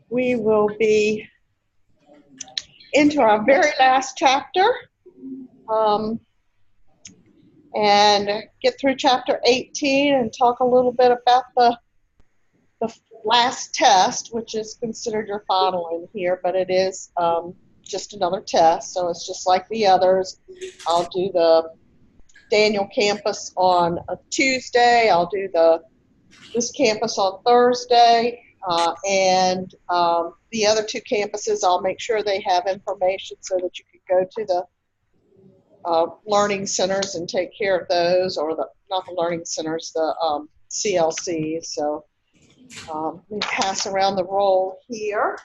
we will be into our very last chapter and get through chapter 18 and talk a little bit about the last test, which is considered your final in here, but it is just another test, so it's just like the others. I'll do the Daniel campus on a Tuesday. I'll do this campus on Thursday, and the other two campuses, I'll make sure they have information so that you can go to the learning centers and take care of those, or not the learning centers, the CLCs. So let me pass around the roll here.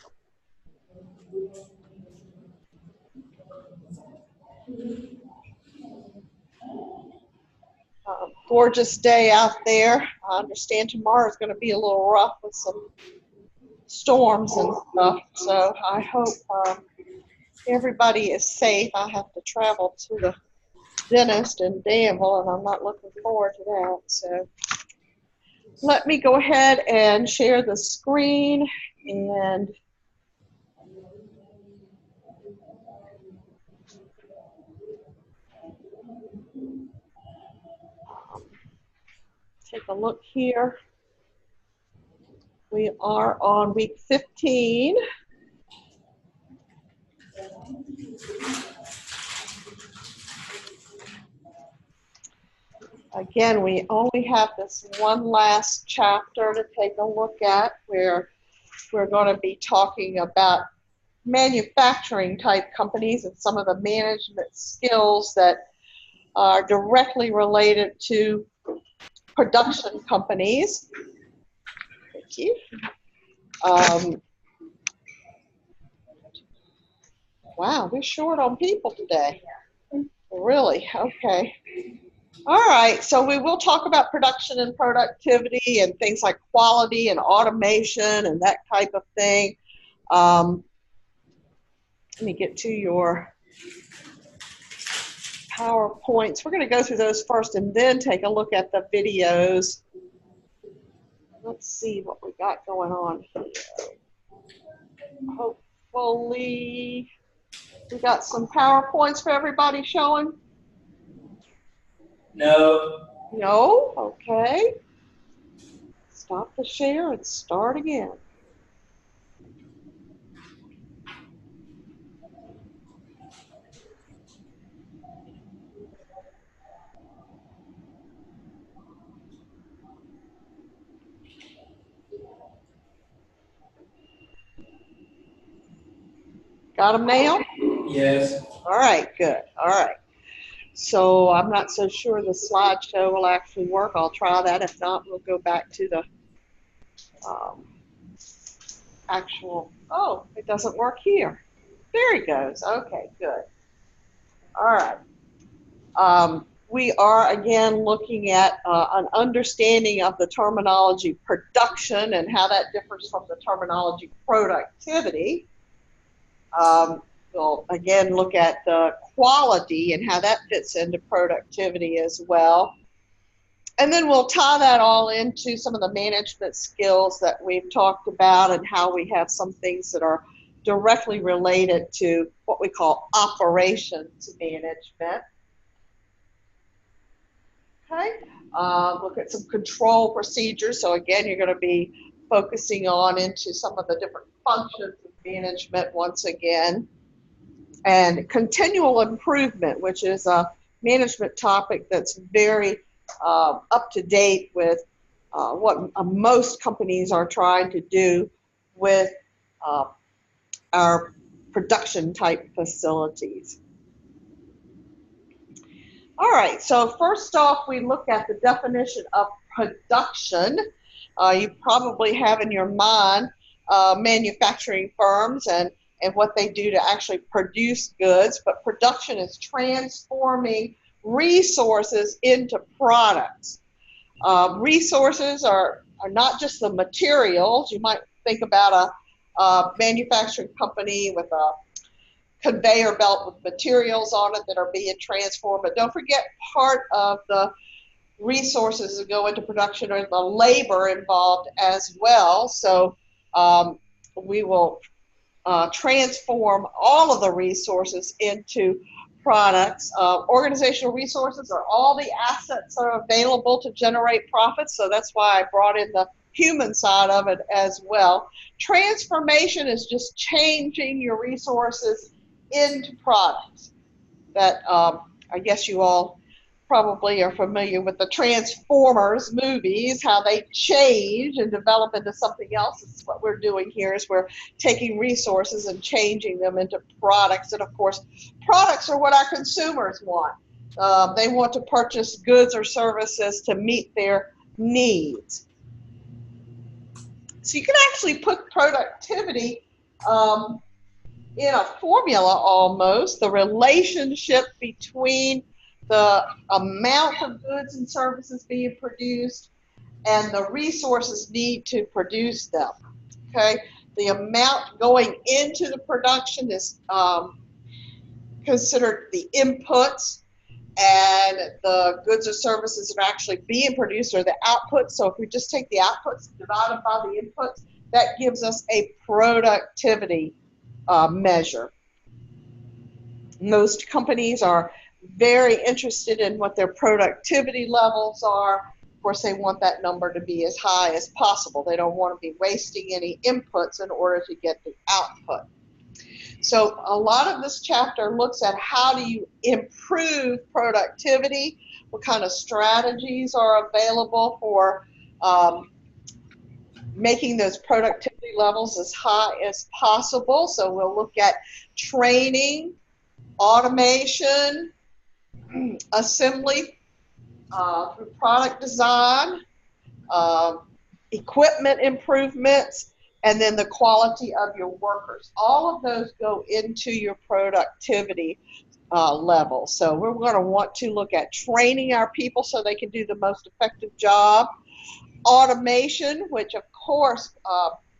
Gorgeous day out there. I understand tomorrow is going to be a little rough with some storms and stuff, so I hope everybody is safe. I have to travel to the dentist in Danville, and I'm not looking forward to that. So let me go ahead and share the screen and take a look here. We are on week 15. Again, we only have this one last chapter to take a look at, where we're going to be talking about manufacturing type companies and some of the management skills that are directly related to production companies. Thank you. Wow, we're short on people today. Really? Okay. All right, so we will talk about production and productivity and things like quality and automation and that type of thing. Let me get to your PowerPoints. We're going to go through those first and then take a look at the videos. Let's see what we got going on here. Hopefully we got some PowerPoints for everybody showing. No. No? Okay. Stop the share and start again. Got them now? Yes. All right, good. All right. So I'm not so sure the slideshow will actually work. I'll try that. If not, we'll go back to the actual, oh, it doesn't work here. There he goes. Okay, good. All right. We are, again, looking at an understanding of the terminology production and how that differs from the terminology productivity. We'll, again, look at the quality and how that fits into productivity as well. And then we'll tie that all into some of the management skills that we've talked about and how we have some things that are directly related to what we call operations management. Okay, look at some control procedures. So again, you're going to be focusing on into some of the different functions of management once again. And continual improvement, which is a management topic that's very up to date with what most companies are trying to do with our production type facilities. All right, so first off, we look at the definition of production. You probably have in your mind manufacturing firms and what they do to actually produce goods, but production is transforming resources into products. Resources are not just the materials. You might think about a manufacturing company with a conveyor belt with materials on it that are being transformed, but don't forget part of the resources that go into production are the labor involved as well. So we will transform all of the resources into products. Organizational resources are all the assets that are available to generate profits, so that's why I brought in the human side of it as well. Transformation is just changing your resources into products. That I guess you all probably are familiar with the Transformers movies, how they change and develop into something else. This is what we're doing here, is we're taking resources and changing them into products. And of course, products are what our consumers want. They want to purchase goods or services to meet their needs. So you can actually put productivity in a formula almost, the relationship between the amount of goods and services being produced and the resources needed to produce them. Okay, the amount going into the production is considered the inputs, and the goods or services that are actually being produced are the outputs. So if we just take the outputs divided by the inputs, that gives us a productivity measure. Most companies are very interested in what their productivity levels are. Of course, they want that number to be as high as possible. They don't want to be wasting any inputs in order to get the output. So a lot of this chapter looks at how do you improve productivity, what kind of strategies are available for making those productivity levels as high as possible. So we'll look at training, automation, assembly, through product design, equipment improvements, and then the quality of your workers. All of those go into your productivity level. So we're going to want to look at training our people so they can do the most effective job. Automation, which of course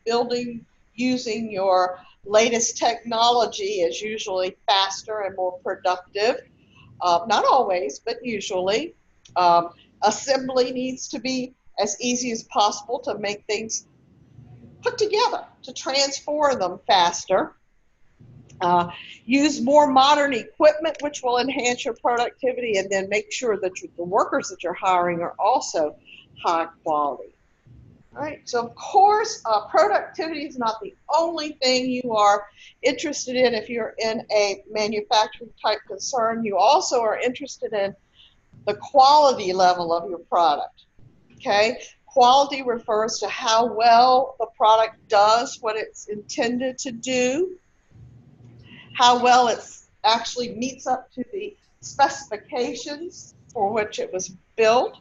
building using your latest technology is usually faster and more productive. Not always, but usually. Assembly needs to be as easy as possible to make things put together, to transform them faster. Use more modern equipment, which will enhance your productivity, and then make sure that the workers that you're hiring are also high quality. All right, so of course, productivity is not the only thing you are interested in if you're in a manufacturing type concern. You also are interested in the quality level of your product. Okay, quality refers to how well the product does what it's intended to do, how well it actually meets up to the specifications for which it was built.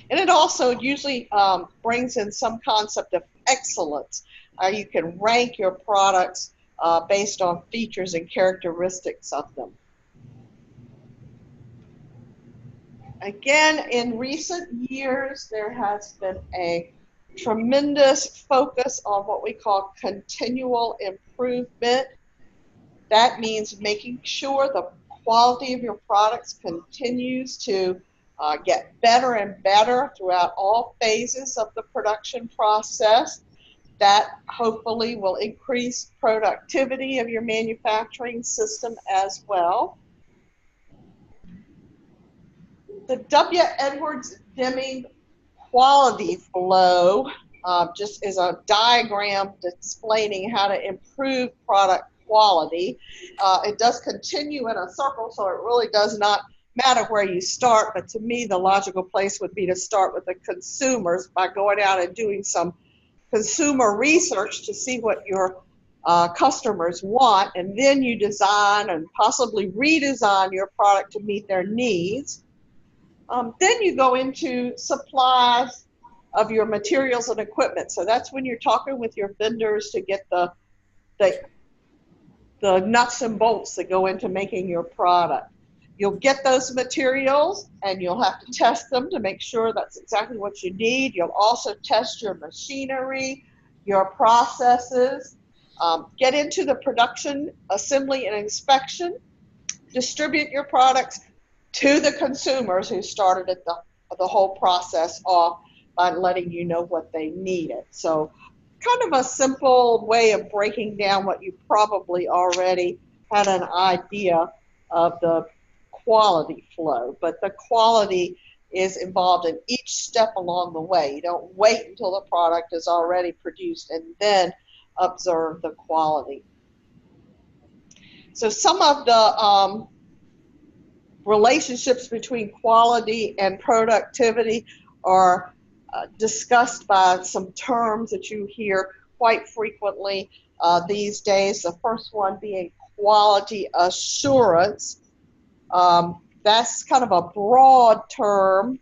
And it also usually brings in some concept of excellence. You can rank your products based on features and characteristics of them. Again, in recent years, there has been a tremendous focus on what we call continual improvement. That means making sure the quality of your products continues to get better and better throughout all phases of the production process. That hopefully will increase productivity of your manufacturing system as well. The W. Edwards Deming quality flow just is a diagram explaining how to improve product quality. It does continue in a circle, so it really does not matter where you start, but to me the logical place would be to start with the consumers by going out and doing some consumer research to see what your customers want, and then you design and possibly redesign your product to meet their needs. Then you go into supplies of your materials and equipment. So that's when you're talking with your vendors to get the nuts and bolts that go into making your product. You'll get those materials and you'll have to test them to make sure that's exactly what you need. You'll also test your machinery, your processes, get into the production, assembly, and inspection, distribute your products to the consumers who started the whole process off by letting you know what they needed. So kind of a simple way of breaking down what you probably already had an idea of the quality flow, but the quality is involved in each step along the way. You don't wait until the product is already produced and then observe the quality. So some of the relationships between quality and productivity are discussed by some terms that you hear quite frequently these days. The first one being quality assurance. That's kind of a broad term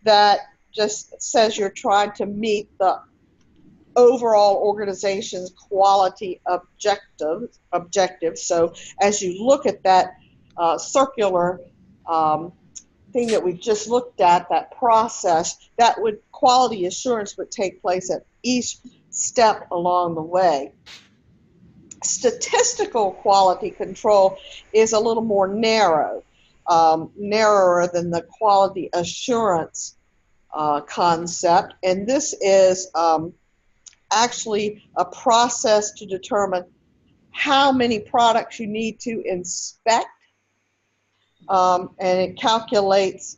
that just says you're trying to meet the overall organization's quality objectives. So as you look at that circular thing that we just looked at, that process, that would quality assurance would take place at each step along the way. Statistical quality control is a little more narrow, narrower than the quality assurance concept, and this is actually a process to determine how many products you need to inspect, and it calculates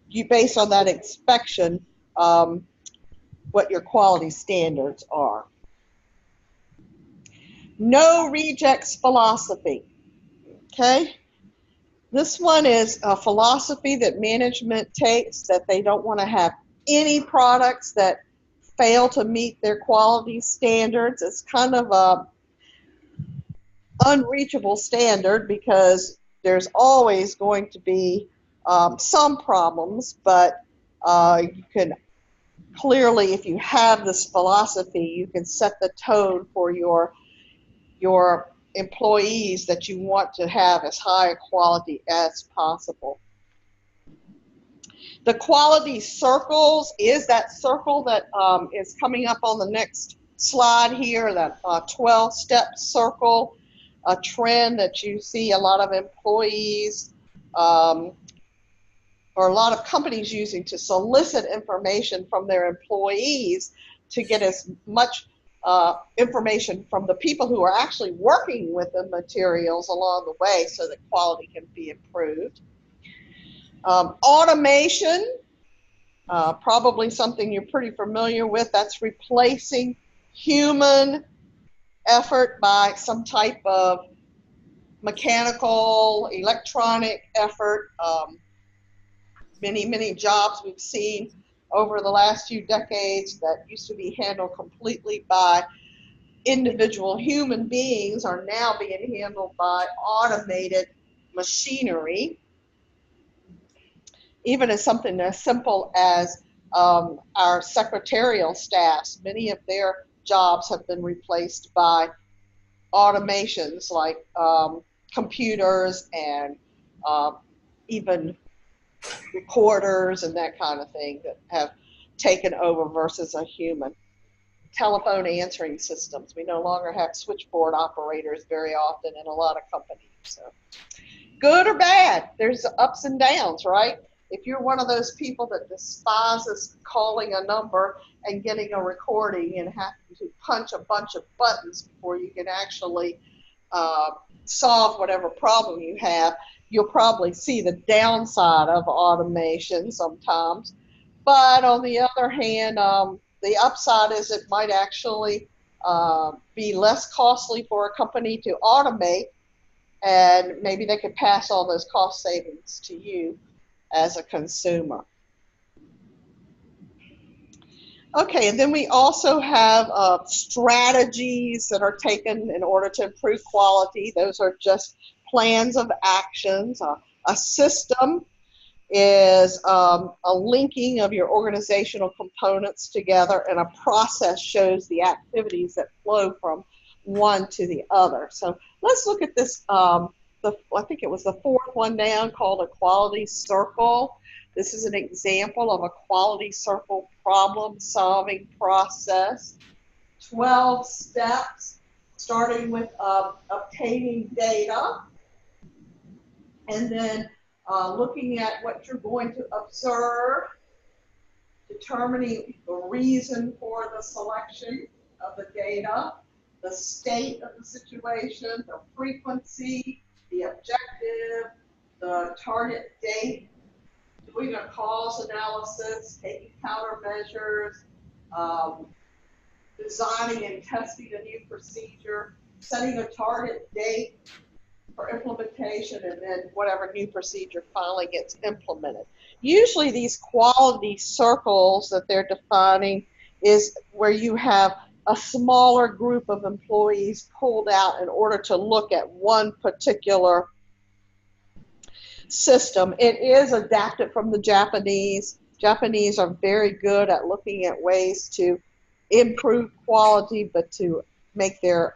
you based on that inspection what your quality standards are. No rejects philosophy. Okay, this one is a philosophy that management takes, that they don't want to have any products that fail to meet their quality standards. It's kind of a unreachable standard because there's always going to be some problems, but you can clearly, if you have this philosophy, you can set the tone for your employees that you want to have as high a quality as possible. The quality circles is that circle that is coming up on the next slide here, that 12-step circle, a trend that you see a lot of employees or a lot of companies using to solicit information from their employees to get as much information from the people who are actually working with the materials along the way so that quality can be improved. Automation, probably something you're pretty familiar with. That's replacing human effort by some type of mechanical, electronic effort. Many jobs we've seen over the last few decades that used to be handled completely by individual human beings are now being handled by automated machinery. Even as something as simple as our secretarial staffs, many of their jobs have been replaced by automations like computers and even recorders and that kind of thing that have taken over versus a human. Telephone answering systems. We no longer have switchboard operators very often in a lot of companies. So, good or bad, there's ups and downs, right? If you're one of those people that despises calling a number and getting a recording and having to punch a bunch of buttons before you can actually solve whatever problem you have, you'll probably see the downside of automation sometimes. But on the other hand, the upside is it might actually be less costly for a company to automate, and maybe they could pass all those cost savings to you as a consumer. Okay, and then we also have strategies that are taken in order to improve quality. Those are just plans of actions. A system is a linking of your organizational components together, and a process shows the activities that flow from one to the other. So let's look at this, I think it was the fourth one down, called a quality circle. This is an example of a quality circle problem-solving process. 12 steps, starting with obtaining data, and then looking at what you're going to observe determining the reason for the selection of the data, the state of the situation, the frequency, the objective, the target date, doing a cause analysis, taking countermeasures, um, designing and testing a new procedure, setting a target date for implementation, and then whatever new procedure finally gets implemented. Usually these quality circles that they're defining is where you have a smaller group of employees pulled out in order to look at one particular system. It is adapted from the Japanese. Japanese are very good at looking at ways to improve quality, but to make their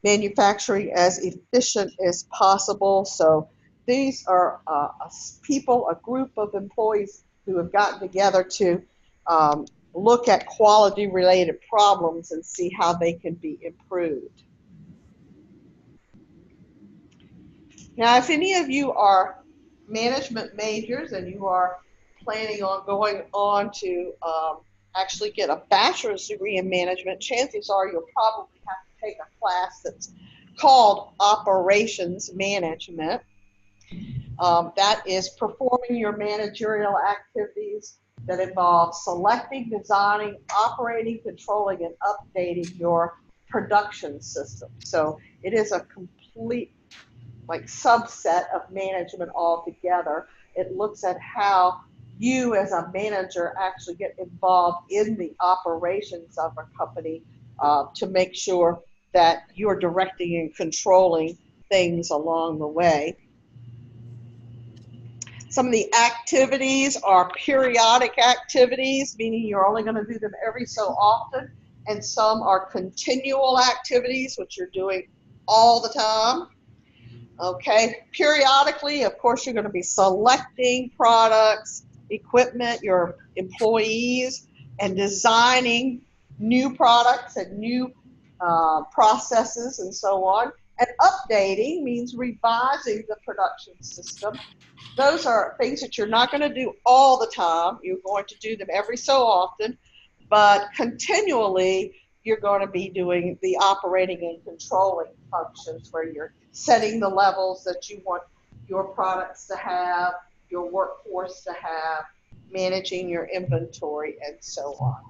manufacturing as efficient as possible. So these are a group of employees who have gotten together to look at quality-related problems and see how they can be improved. Now, if any of you are management majors and you are planning on going on to actually get a bachelor's degree in management, chances are you'll probably have to take a class that's called operations management. That is performing your managerial activities that involve selecting, designing, operating, controlling, and updating your production system. So it is a complete subset of management altogether. It looks at how you as a manager actually get involved in the operations of a company to make sure that you're directing and controlling things along the way. Some of the activities are periodic activities, meaning you're only going to do them every so often, and some are continual activities, which you're doing all the time. Okay, periodically, of course, you're going to be selecting products, equipment, your employees, and designing new products and new processes and so on. And updating means revising the production system. Those are things that you're not going to do all the time. You're going to do them every so often, but continually you're going to be doing the operating and controlling functions where you're setting the levels that you want your products to have, your workforce to have, managing your inventory, and so on.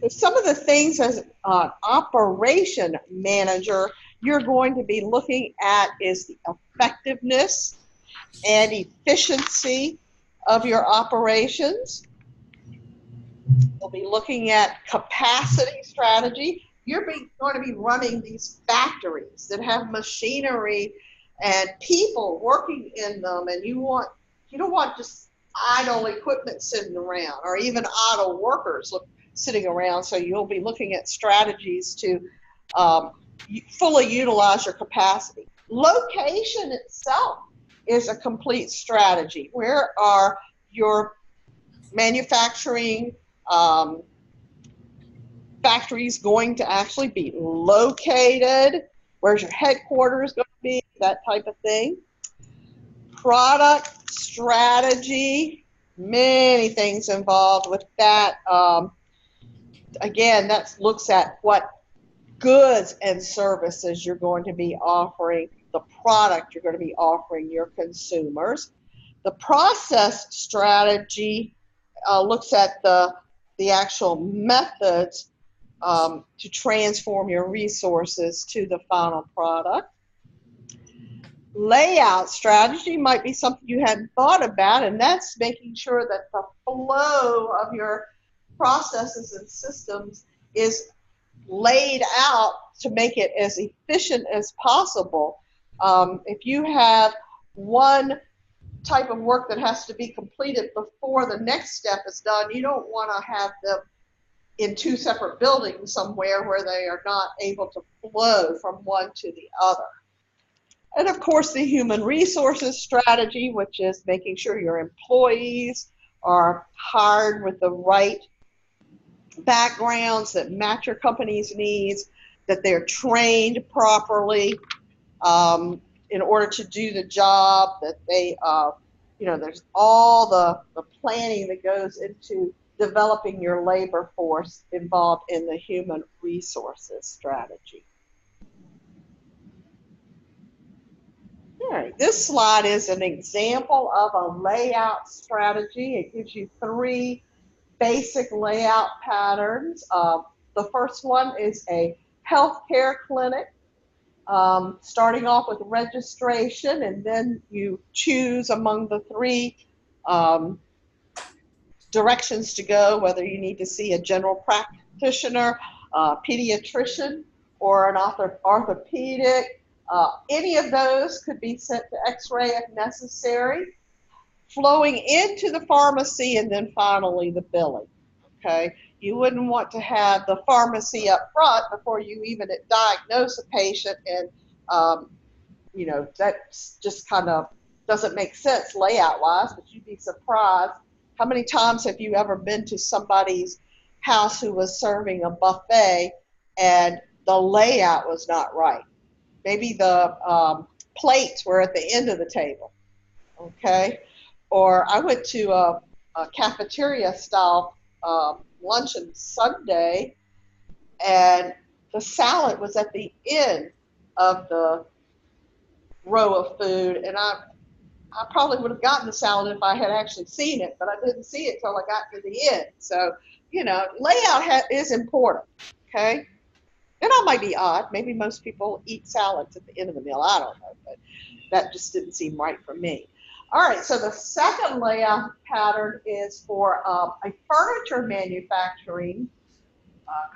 So some of the things as an operation manager you're going to be looking at is the effectiveness and efficiency of your operations. We'll be looking at capacity strategy. You're going to be running these factories that have machinery and people working in them, and you don't want just idle equipment sitting around or even idle workers sitting around. So you'll be looking at strategies to fully utilize your capacity. Location itself is a complete strategy. Where are your manufacturing factories going to actually be located? Where's your headquarters going to be? That type of thing. Product strategy, many things involved with that. Again, that looks at what goods and services you're going to be offering, the product you're going to be offering your consumers. The process strategy looks at the actual methods to transform your resources to the final product. Layout strategy might be something you hadn't thought about, and that's making sure that the flow of your processes and systems is laid out to make it as efficient as possible. If you have one type of work that has to be completed before the next step is done, you don't want to have them in two separate buildings somewhere where they are not able to flow from one to the other. And of course, the human resources strategy, which is making sure your employees are hired with the right backgrounds that match your company's needs, that they're trained properly in order to do the job, that they there's all the planning that goes into developing your labor force involved in the human resources strategy. All right, this slide is an example of a layout strategy. It gives you 3 basic layout patterns. The first one is a healthcare clinic, starting off with registration, and then you choose among the 3 directions to go, whether you need to see a general practitioner, a pediatrician, or an orthopedic. Any of those could be sent to X-ray if necessary, flowing into the pharmacy, and then finally the billing. Okay, you wouldn't want to have the pharmacy up front before you even diagnose a patient, and that just kind of doesn't make sense layout-wise. But you'd be surprised how many times have you ever been to somebody's house who was serving a buffet and the layout was not right. Maybe the plates were at the end of the table. Okay, or I went to a cafeteria style luncheon Sunday, and the salad was at the end of the row of food, and I probably would have gotten the salad if I had actually seen it, but I didn't see it till I got to the end. So, layout is important, okay? And that might be odd. Maybe most people eat salads at the end of the meal. I don't know, but that just didn't seem right for me. All right, so the second layout pattern is for a furniture manufacturing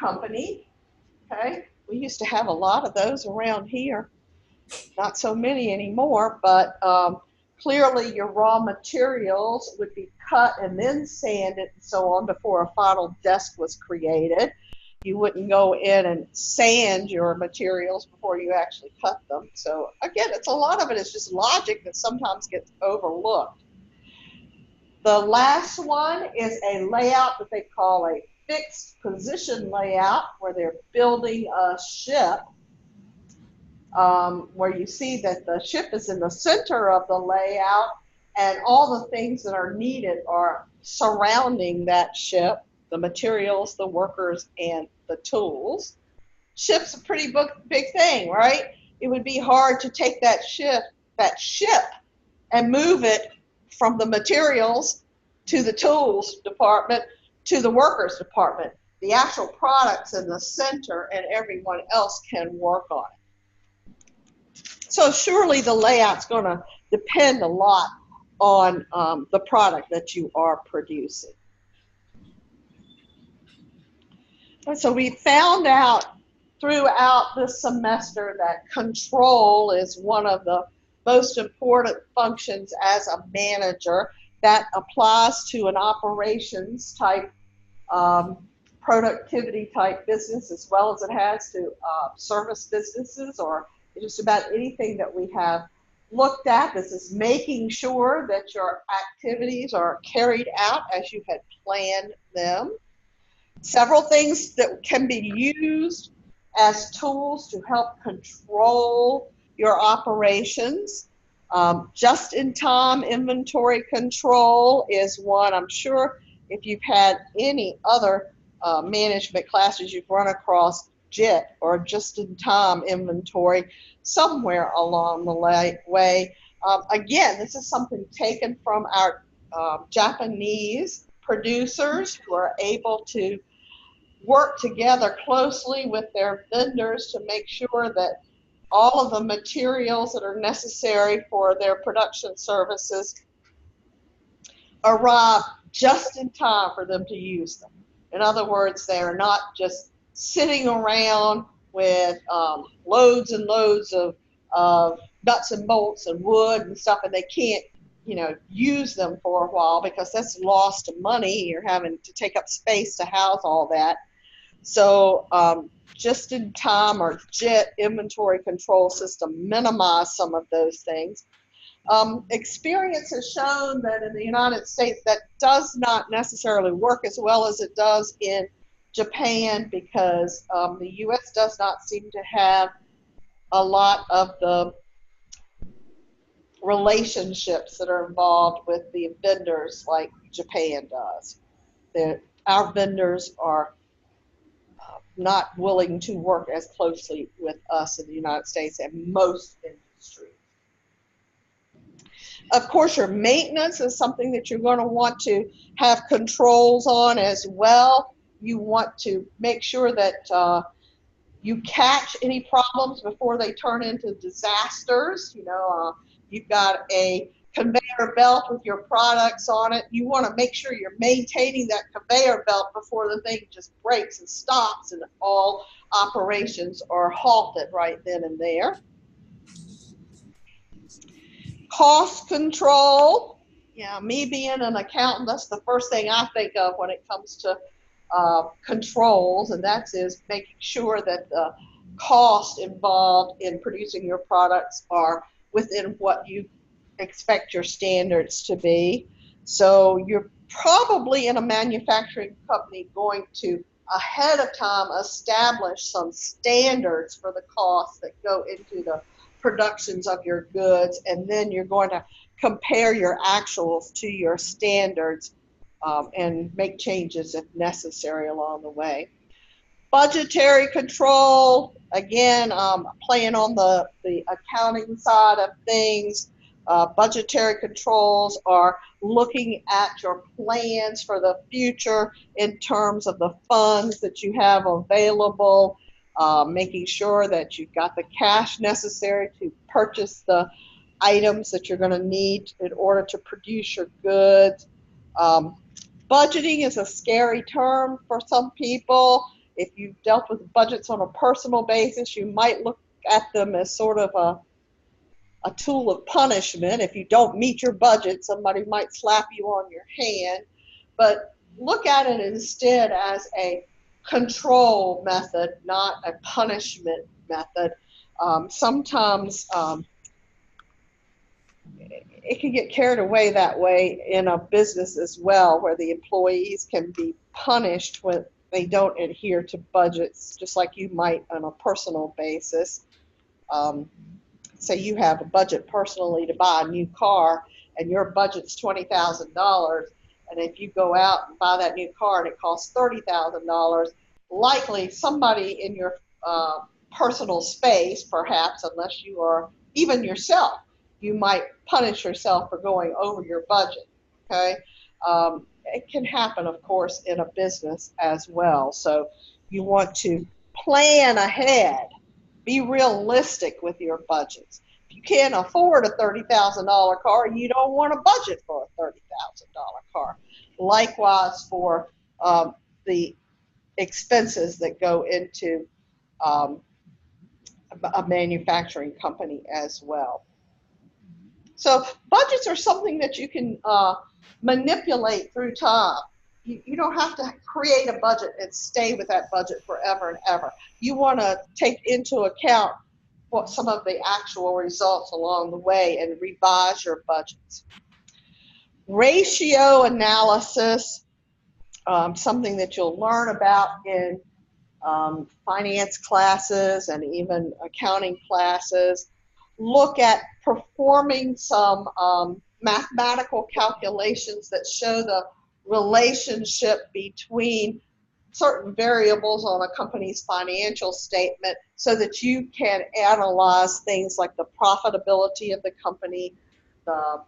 company, okay? We used to have a lot of those around here. Not so many anymore, but clearly your raw materials would be cut and then sanded and so on before a final desk was created. You wouldn't go in and sand your materials before you actually cut them. So again, a lot of it is just logic that sometimes gets overlooked. The last one is a layout that they call a fixed position layout, where they're building a ship, where you see that the ship is in the center of the layout and all the things that are needed are surrounding that ship: the materials, the workers, and the tools. Ship's a pretty big thing, right? It would be hard to take that ship and move it from the materials to the tools department to the workers department. The actual product's in the center and everyone else can work on it. So surely the layout's going to depend a lot on the product that you are producing. And so we found out throughout this semester that control is one of the most important functions as a manager. That applies to an operations type, productivity type business, as well as it has to service businesses, or just about anything that we have looked at. This is making sure that your activities are carried out as you had planned them. Several things that can be used as tools to help control your operations. Just-in-time inventory control is one. I'm sure if you've had any other management classes, you've run across JIT, or just-in-time inventory, somewhere along the way. Again, this is something taken from our Japanese producers, who are able to work together closely with their vendors to make sure that all of the materials that are necessary for their production services arrive just in time for them to use them. In other words, they are not just sitting around with loads and loads of nuts and bolts and wood and stuff, and they can't use them for a while, because that's lost money. You're having to take up space to house all that. So just-in-time, or JIT, inventory control system, minimize some of those things. Experience has shown that in the United States that does not necessarily work as well as it does in Japan, because the U.S. does not seem to have a lot of the relationships that are involved with the vendors like Japan does. Our vendors are not willing to work as closely with us in the United States and most industries. Of course, your maintenance is something that you're going to want to have controls on as well. You want to make sure that you catch any problems before they turn into disasters. You've got a conveyor belt with your products on it. You want to make sure you're maintaining that conveyor belt before the thing just breaks and stops and all operations are halted right then and there. Cost control. Yeah, me being an accountant, that's the first thing I think of when it comes to controls, and that is making sure that the cost involved in producing your products are within what you expect your standards to be. So you're probably in a manufacturing company going to ahead of time establish some standards for the costs that go into the productions of your goods, and then you're going to compare your actuals to your standards and make changes if necessary along the way. Budgetary control, again, playing on the accounting side of things. Budgetary controls are looking at your plans for the future in terms of the funds that you have available, making sure that you've got the cash necessary to purchase the items that you're going to need in order to produce your goods. Budgeting is a scary term for some people. If you've dealt with budgets on a personal basis, you might look at them as sort of a tool of punishment. If you don't meet your budget, somebody might slap you on your hand. But look at it instead as a control method, not a punishment method. Sometimes it can get carried away that way in a business as well, where the employees can be punished when they don't adhere to budgets, just like you might on a personal basis. Say you have a budget personally to buy a new car, and your budget's $20,000, and if you go out and buy that new car and it costs $30,000, likely somebody in your personal space, perhaps, unless you are even yourself, you might punish yourself for going over your budget, okay? It can happen, of course, in a business as well. So you want to plan ahead. Be realistic with your budgets. If you can't afford a $30,000 car, you don't want to budget for a $30,000 car. Likewise for the expenses that go into a manufacturing company as well. So budgets are something that you can manipulate through time. You don't have to create a budget and stay with that budget forever and ever. You want to take into account what some of the actual results along the way and revise your budgets. Ratio analysis, something that you'll learn about in finance classes and even accounting classes. Look at performing some mathematical calculations that show the relationship between certain variables on a company's financial statement so that you can analyze things like the profitability of the company, the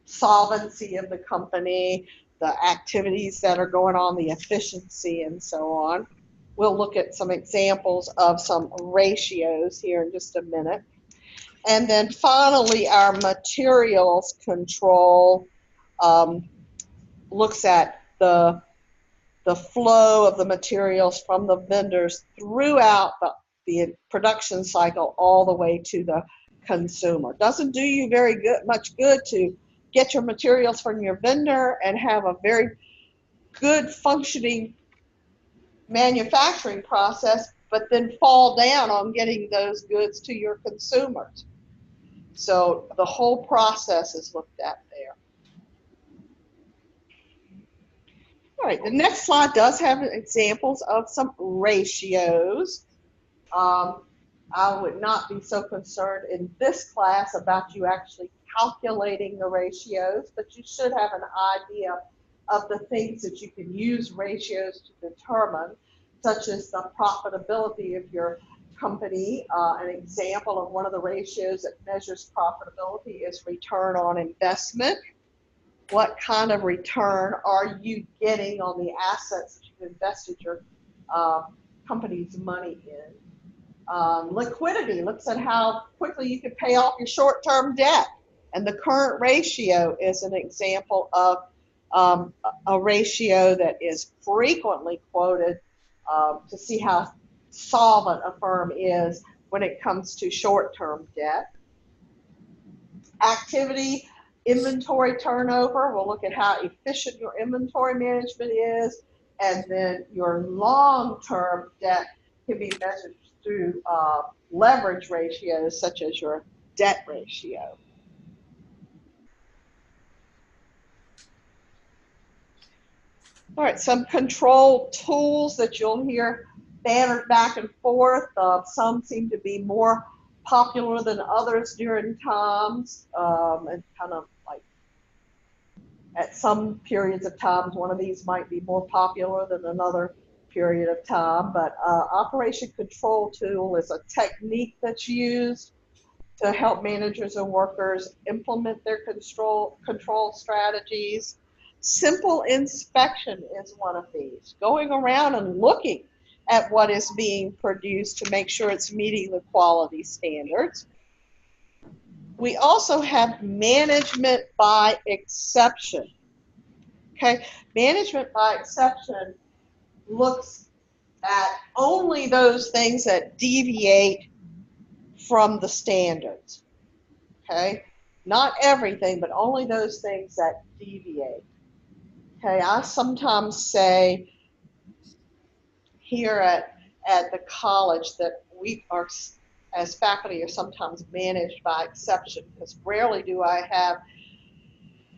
solvency of the company, the activities that are going on, the efficiency, and so on. We'll look at some examples of some ratios here in just a minute. And then finally, our materials control looks at the flow of the materials from the vendors throughout the production cycle all the way to the consumer. Doesn't do you much good to get your materials from your vendor and have a very good functioning manufacturing process, but then fall down on getting those goods to your consumers. So the whole process is looked at there. All right, the next slide does have examples of some ratios. I would not be so concerned in this class about you actually calculating the ratios, but you should have an idea of the things that you can use ratios to determine, such as the profitability of your company. An example of one of the ratios that measures profitability is return on investment. What kind of return are you getting on the assets that you've invested your company's money in? Liquidity looks at how quickly you can pay off your short-term debt. And the current ratio is an example of a ratio that is frequently quoted to see how solvent a firm is when it comes to short-term debt. Activity, inventory turnover, we'll look at how efficient your inventory management is, and then your long-term debt can be measured through leverage ratios such as your debt ratio. All right, some control tools that you'll hear bantered back and forth. Some seem to be more popular than others during times, and kind of like at some periods of times, one of these might be more popular than another period of time. But operation control tool is a technique that's used to help managers and workers implement their control strategies. Simple inspection is one of these, going around and looking at what is being produced to make sure it's meeting the quality standards. We also have management by exception. Okay, management by exception looks at only those things that deviate from the standards. Okay, not everything, but only those things that deviate. Okay, I sometimes say here at the college that we are, as faculty, are sometimes managed by exception, because rarely do I have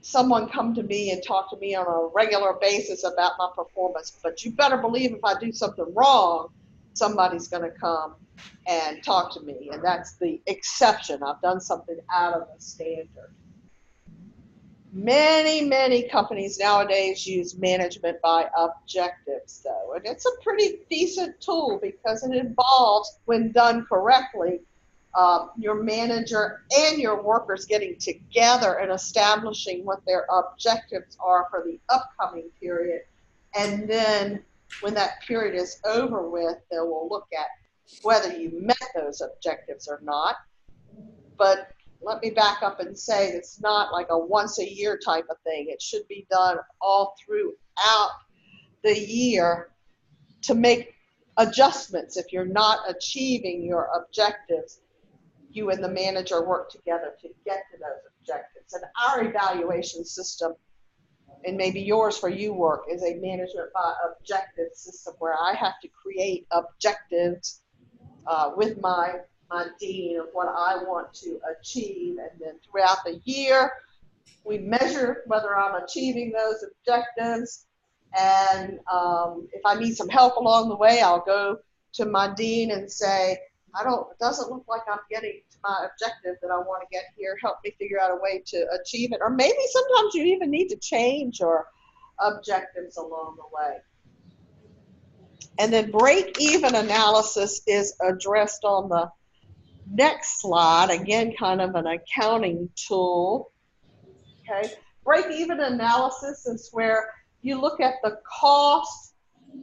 someone come to me and talk to me on a regular basis about my performance. But you better believe if I do something wrong, somebody's going to come and talk to me, and that's the exception. I've done something out of the standard. Many companies nowadays use management by objectives, though, and it's a pretty decent tool because it involves, when done correctly, your manager and your workers getting together and establishing what their objectives are for the upcoming period. And then when that period is over with, they will look at whether you met those objectives or not. But let me back up and say it's not like a once a year type of thing. It should be done all throughout the year to make adjustments. If you're not achieving your objectives, you and the manager work together to get to those objectives. And our evaluation system, and maybe yours for you work, is a management by objective system where I have to create objectives with my dean of what I want to achieve, and then throughout the year we measure whether I'm achieving those objectives, and if I need some help along the way, I'll go to my dean and say, it doesn't look like I'm getting to my objective that I want to get here. Help me figure out a way to achieve it. Or maybe sometimes you even need to change your objectives along the way. And then break-even analysis is addressed on the next slide. Again, kind of an accounting tool. Okay, break-even analysis is where you look at the costs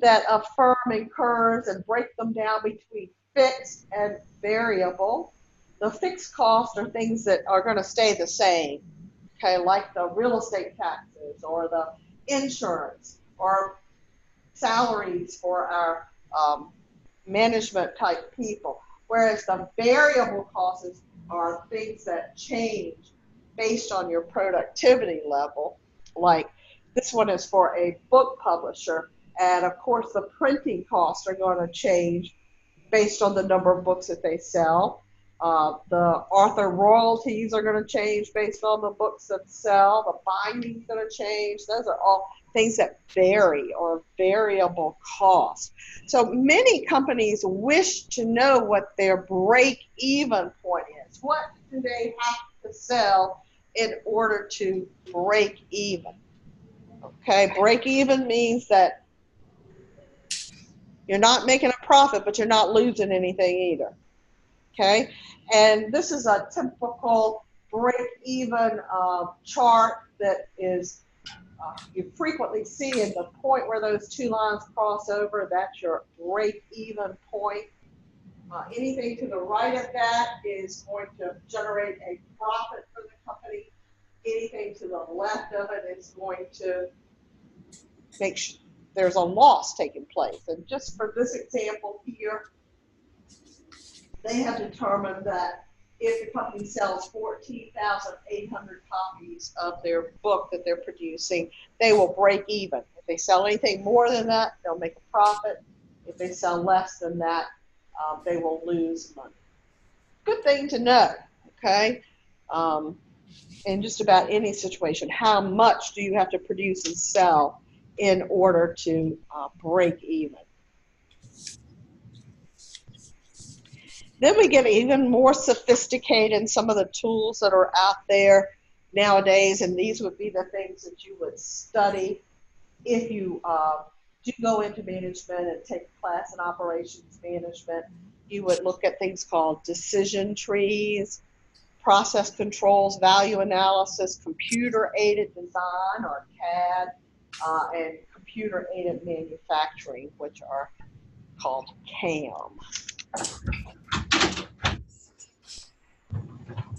that a firm incurs and break them down between fixed and variable. The fixed costs are things that are going to stay the same, okay, like the real estate taxes or the insurance or salaries for our management type people, whereas the variable costs are things that change based on your productivity level. Like this one is for a book publisher, and of course the printing costs are going to change based on the number of books that they sell. The author royalties are going to change based on the books that sell. The binding is going to change. Those are all things that vary, or variable costs. So many companies wish to know what their break-even point is. What do they have to sell in order to break even. Okay, break even means that you're not making a profit, but you're not losing anything either. Okay, and this is a typical break-even chart that is you frequently see in the point where those two lines cross over. That's your break-even point. Anything to the right of that is going to generate a profit for the company. Anything to the left of it is going to make sure there's a loss taking place. And just for this example here, they have determined that if the company sells 14,800 copies of their book that they're producing, they will break even. If they sell anything more than that, they'll make a profit. If they sell less than that, they will lose money. Good thing to know, okay? In just about any situation, how much do you have to produce and sell in order to break even? Then we get even more sophisticated in some of the tools that are out there nowadays, and these would be the things that you would study if you do go into management and take a class in operations management. You would look at things called decision trees, process controls, value analysis, computer-aided design, or CAD, and computer-aided manufacturing, which are called CAM.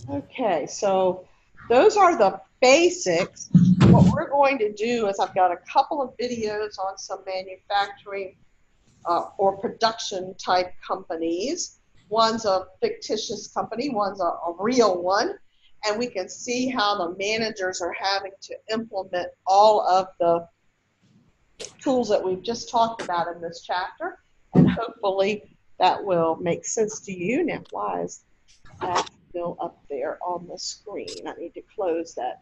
Okay, so those are the basics. What we're going to do is I've got a couple of videos on some manufacturing or production type companies. One's a fictitious company, one's a real one, and we can see how the managers are having to implement all of the tools that we've just talked about in this chapter, and hopefully that will make sense to you. Now, why is that still up there on the screen? I need to close that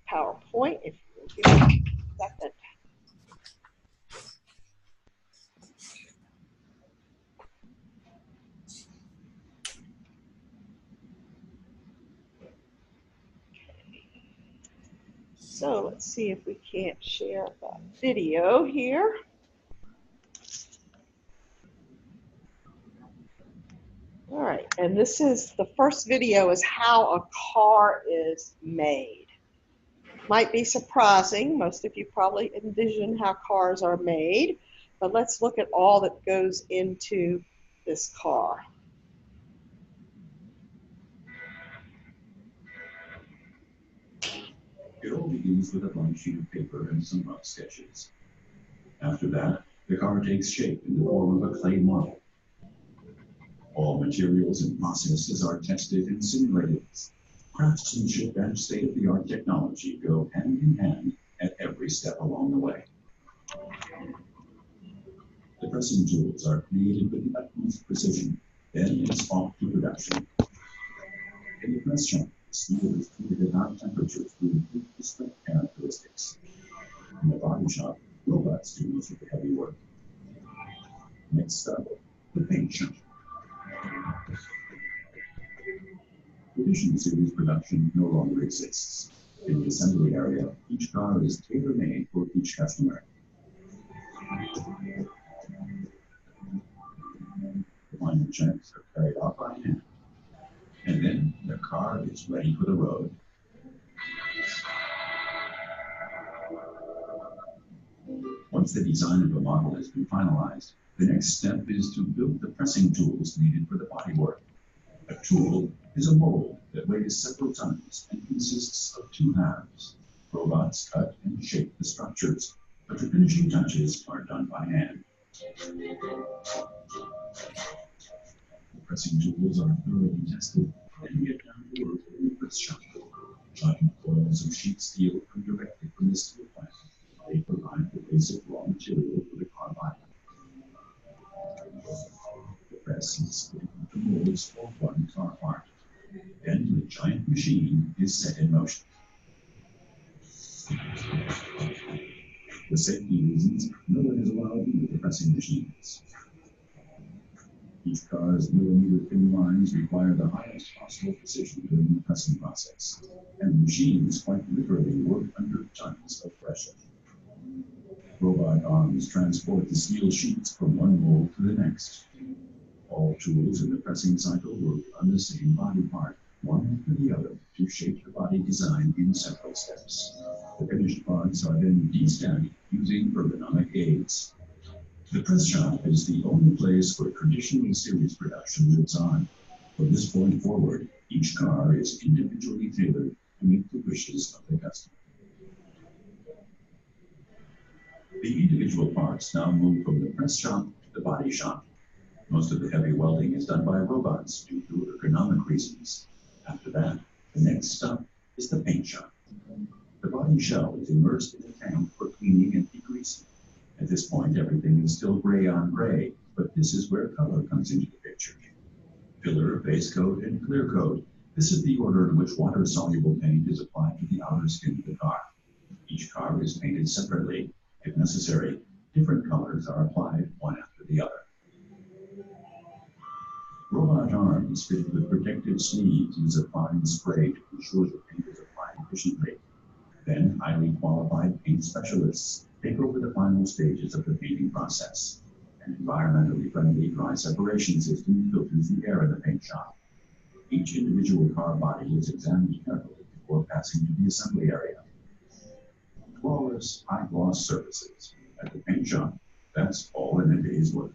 PowerPoint if you will give me a second. So let's see if we can't share the video here. All right, and this is the first video is how a car is made. Might be surprising. Most of you probably envision how cars are made, but let's look at all that goes into this car. It all begins with a blank sheet of paper and some rough sketches. After that, the car takes shape in the form of a clay model. All materials and processes are tested and simulated. Craftsmanship and state-of-the-art technology go hand in hand at every step along the way. The pressing tools are created with the utmost precision, then it's off to production. In the press shop, steel is treated at high temperatures to improve the strength characteristics. In the body shop, robots do most of the heavy work. Next up, the paint shop. Traditional series production no longer exists. In the assembly area, each car is tailor-made for each customer. The final checks are carried out by hand. And then the car is ready for the road. Once the design of the model has been finalized, the next step is to build the pressing tools needed for the bodywork. A tool is a mold that weighs several tons and consists of two halves. Robots cut and shape the structures, but the finishing touches are done by hand. The pressing tools are thoroughly tested and get down to work in the press shop. Giant coils of sheet steel come directly from the steel plant. They provide the basic raw material for the car body. The press is split into molds for one car part. Then the giant machine is set in motion. For safety reasons, no one is allowed into the pressing machines. Each car's millimeter-thin lines require the highest possible precision during the pressing process, and the machines quite literally work under tons of pressure. Robot arms transport the steel sheets from one mold to the next. All tools in the pressing cycle work on the same body part, one after the other, to shape the body design in several steps. The finished parts are then de-stacked using ergonomic aids. The press shop is the only place where traditional series production lives on. From this point forward, each car is individually tailored to meet the wishes of the customer. The individual parts now move from the press shop to the body shop. Most of the heavy welding is done by robots due to ergonomic reasons. After that, the next stop is the paint shop. The body shell is immersed in a tank for cleaning and degreasing. At this point, everything is still gray on gray, but this is where color comes into the picture. Filler, base coat, and clear coat. This is the order in which water-soluble paint is applied to the outer skin of the car. Each car is painted separately. If necessary, different colors are applied one after the other. Robot arms fitted with protective sleeves use a fine spray to ensure the paint is applied efficiently. Then, highly qualified paint specialists take over the final stages of the painting process. An environmentally friendly dry separation system filters the air in the paint shop. Each individual car body is examined carefully before passing to the assembly area. Flawless, high-gloss surfaces at the paint shop. That's all in a day's work.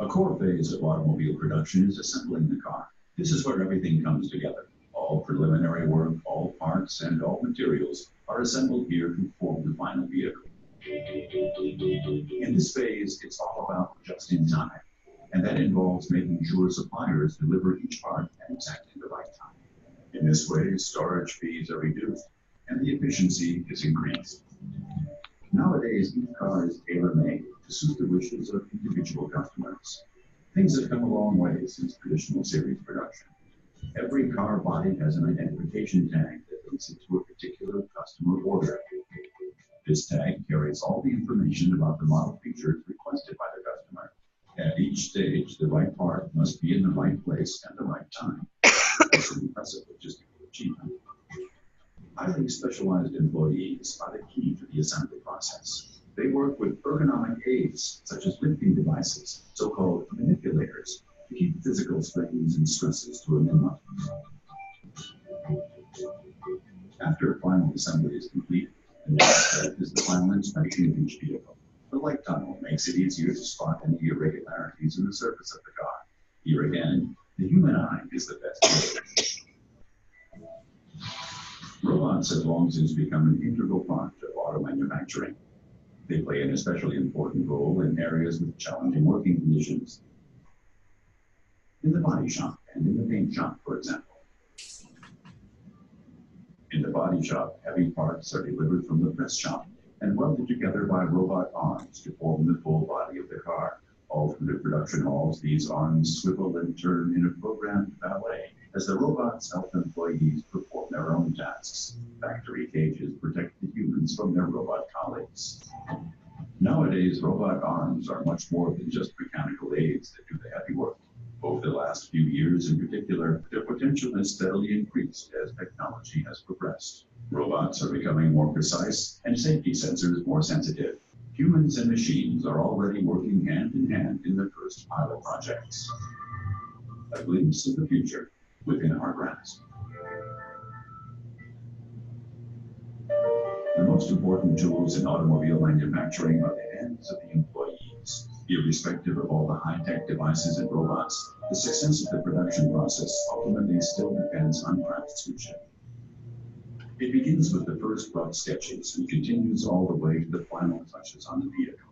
A core phase of automobile production is assembling the car. This is where everything comes together. All preliminary work, all parts, and all materials are assembled here to form the final vehicle. In this phase, it's all about just in time, and that involves making sure suppliers deliver each part at exactly the right time. In this way, storage fees are reduced, and the efficiency is increased. Nowadays, each car is tailor-made to suit the wishes of individual customers. Things have come a long way since traditional series production. Every car body has an identification tag that links it to a particular customer order. This tag carries all the information about the model features requested by the customer. At each stage, the right part must be in the right place at the right time. It's an impressive logistical achievement. Highly specialized employees are the key to the assembly process. They work with ergonomic aids, such as lifting devices, so-called manipulators, to keep physical strains and stresses to a minimum. After final assembly is complete, the next step is the final inspection of each vehicle. The light tunnel makes it easier to spot any irregularities in the surface of the car. Here again, the human eye is the best gauge. Robots have long since become an integral part of auto manufacturing. They play an especially important role in areas with challenging working conditions. In the body shop and in the paint shop, for example. In the body shop, heavy parts are delivered from the press shop and welded together by robot arms to form the full body of the car. All through the production halls, these arms swivel and turn in a programmed ballet as the robots help employees perform their own tasks. Factory cages protect the humans from their robot colleagues. Nowadays, robot arms are much more than just mechanical aids that do the heavy work. Over the last few years in particular, their potential has steadily increased as technology has progressed. Robots are becoming more precise and safety sensors more sensitive. Humans and machines are already working hand in hand in their first pilot projects. A glimpse of the future within our grasp. The most important tools in automobile manufacturing are the hands of the employees. Irrespective of all the high-tech devices and robots, the success of the production process ultimately still depends on craftsmanship. It begins with the first rough sketches and continues all the way to the final touches on the vehicle.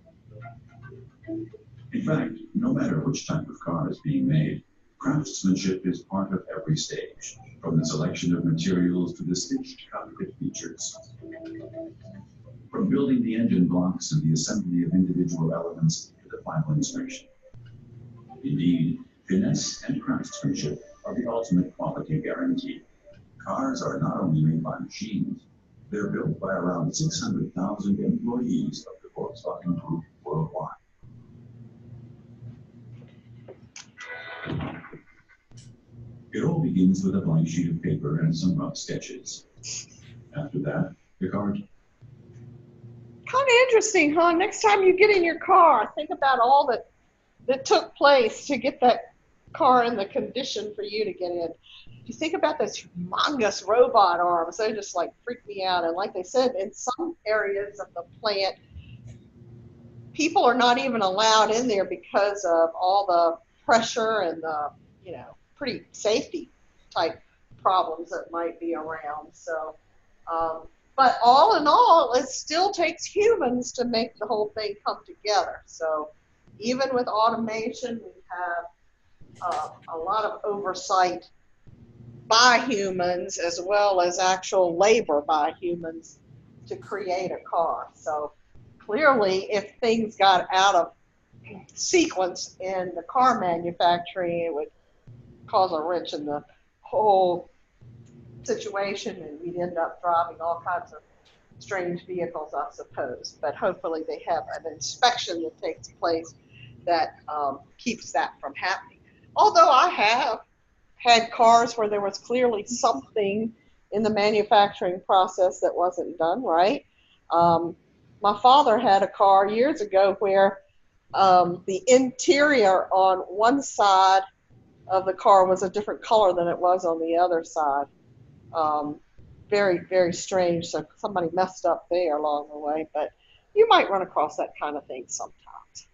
In fact, no matter which type of car is being made, craftsmanship is part of every stage, from the selection of materials to the stitched cockpit features. From building the engine blocks and the assembly of individual elements to the final inspection. Indeed, finesse and craftsmanship are the ultimate quality guarantee. Cars are not only made by machines, they're built by around 600,000 employees of the Volkswagen Group worldwide. It all begins with a blank sheet of paper and some rough sketches. After that, the car. Kind of interesting, huh? Next time you get in your car, think about all that took place to get that car in the condition for you to get in. If you think about those humongous robot arms, they just like freak me out. And like they said, in some areas of the plant, people are not even allowed in there because of all the pressure and the, pretty safety type problems that might be around. So, but all in all, it still takes humans to make the whole thing come together. So even with automation, we have a lot of oversight by humans as well as actual labor by humans to create a car. So clearly, if things got out of sequence in the car manufacturing, it would cause a wrench in the whole situation, and we'd end up driving all kinds of strange vehicles, I suppose. But hopefully they have an inspection that takes place that keeps that from happening. Although I have had cars where there was clearly something in the manufacturing process that wasn't done right. My father had a car years ago where the interior on one side of the car was a different color than it was on the other side. Very, very strange. So somebody messed up there along the way, but you might run across that kind of thing sometimes.